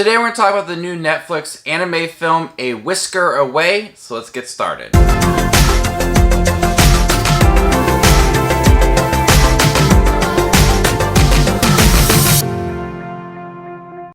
Today we're going to talk about the new Netflix anime film, A Whisker Away, so let's get started.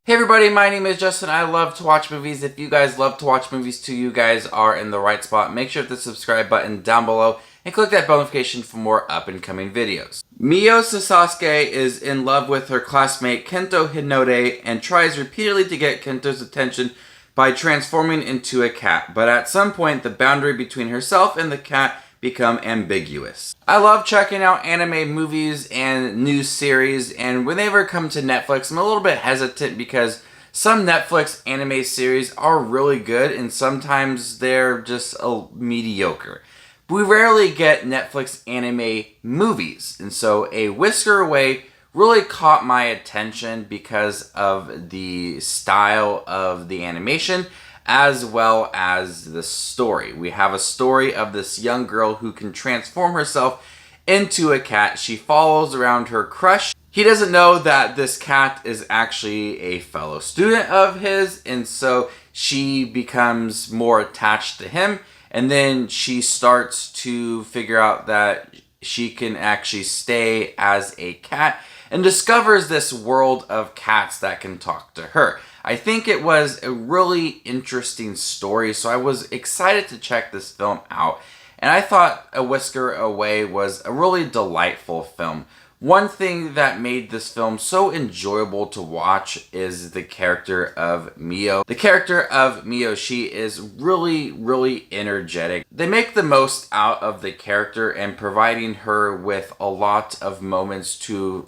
Hey everybody, my name is Justin. I love to watch movies. If you guys love to watch movies too, you guys are in the right spot. Make sure to hit the subscribe button down below and click that bell notification for more up and coming videos. Mio Sasasuke is in love with her classmate Kento Hinode and tries repeatedly to get Kento's attention by transforming into a cat, but at some point the boundary between herself and the cat become ambiguous. I love checking out anime movies and new series, and when they ever come to Netflix, I'm a little bit hesitant because some Netflix anime series are really good and sometimes they're just mediocre. We rarely get Netflix anime movies, and so A Whisker Away really caught my attention because of the style of the animation as well as the story. We have a story of this young girl who can transform herself into a cat. She follows around her crush. He doesn't know that this cat is actually a fellow student of his, and so she becomes more attached to him. And then she starts to figure out that she can actually stay as a cat and discovers this world of cats that can talk to her. I think it was a really interesting story, so I was excited to check this film out. And I thought A Whisker Away was a really delightful film. One thing that made this film so enjoyable to watch is the character of Mio. The character of Mio, she is really energetic. They make the most out of the character and providing her with a lot of moments to...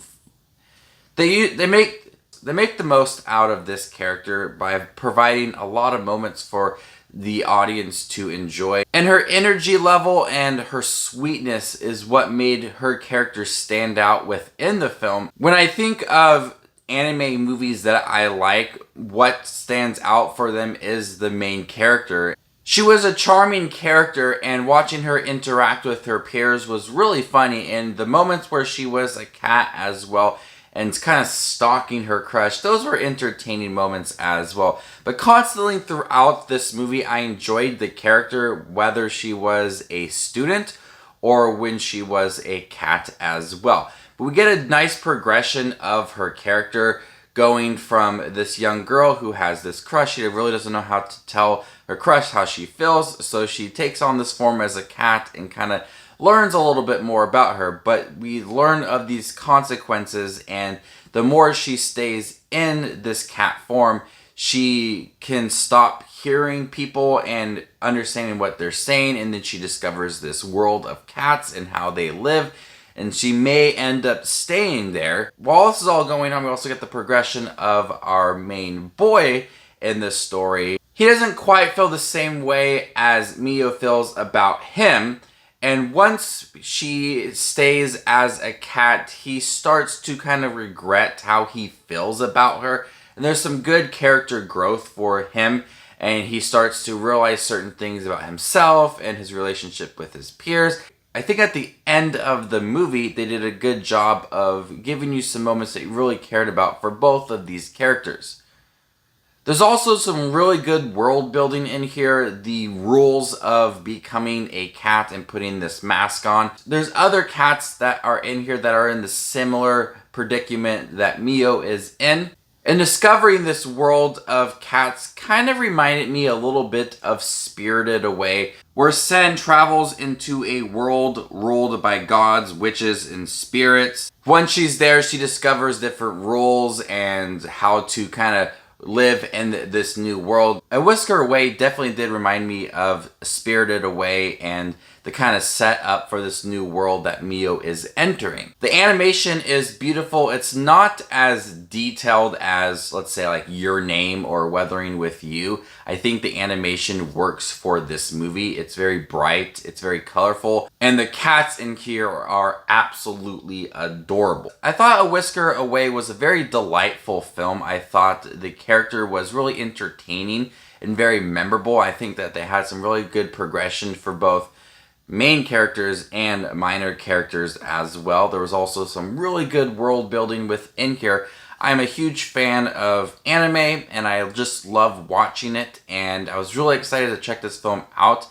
They make the most out of this character by providing a lot of moments for the audience to enjoy. And her energy level and her sweetness is what made her character stand out within the film. When I think of anime movies that I like, what stands out for them is the main character. She was a charming character, and watching her interact with her peers was really funny. And the moments where she was a cat as well and kind of stalking her crush, those were entertaining moments as well. But constantly throughout this movie, I enjoyed the character, whether she was a student or when she was a cat as well. But we get a nice progression of her character, going from this young girl who has this crush. She really doesn't know how to tell her crush how she feels, so she takes on this form as a cat and kind of learns a little bit more about her, but we learn of these consequences, and the more she stays in this cat form, she can stop hearing people and understanding what they're saying, and then she discovers this world of cats and how they live, and she may end up staying there. While this is all going on, we also get the progression of our main boy in this story. He doesn't quite feel the same way as Mio feels about him. And once she stays as a cat, he starts to kind of regret how he feels about her. And there's some good character growth for him. And he starts to realize certain things about himself and his relationship with his peers. I think at the end of the movie, they did a good job of giving you some moments that you really cared about for both of these characters. There's also some really good world building in here. The rules of becoming a cat and putting this mask on. There's other cats that are in here that are in the similar predicament that Mio is in. And discovering this world of cats kind of reminded me a little bit of Spirited Away, where Sen travels into a world ruled by gods, witches, and spirits. Once she's there, she discovers different rules and how to kind of live in this new world. A Whisker Away definitely did remind me of Spirited Away and the kind of setup for this new world that Mio is entering. The animation is beautiful. It's not as detailed as, let's say, like Your Name or Weathering with You. I think the animation works for this movie. It's very bright, it's very colorful, and the cats in here are absolutely adorable. I thought A Whisker Away was a very delightful film. I thought the character was really entertaining and very memorable. I think that they had some really good progression for both main characters and minor characters as well. There was also some really good world building within here. I'm a huge fan of anime, and I just love watching it, and I was really excited to check this film out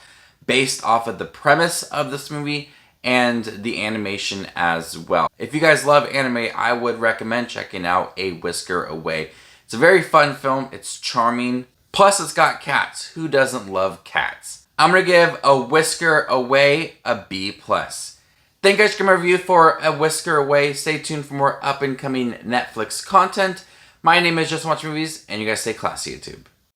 based off of the premise of this movie and the animation as well. If you guys love anime, I would recommend checking out A Whisker Away. It's a very fun film, it's charming, plus it's got cats. Who doesn't love cats? I'm gonna give A Whisker Away a B+. Thank you guys for my review for A Whisker Away. Stay tuned for more up and coming Netflix content. My name is Just Watch Movies, and you guys stay classy, YouTube.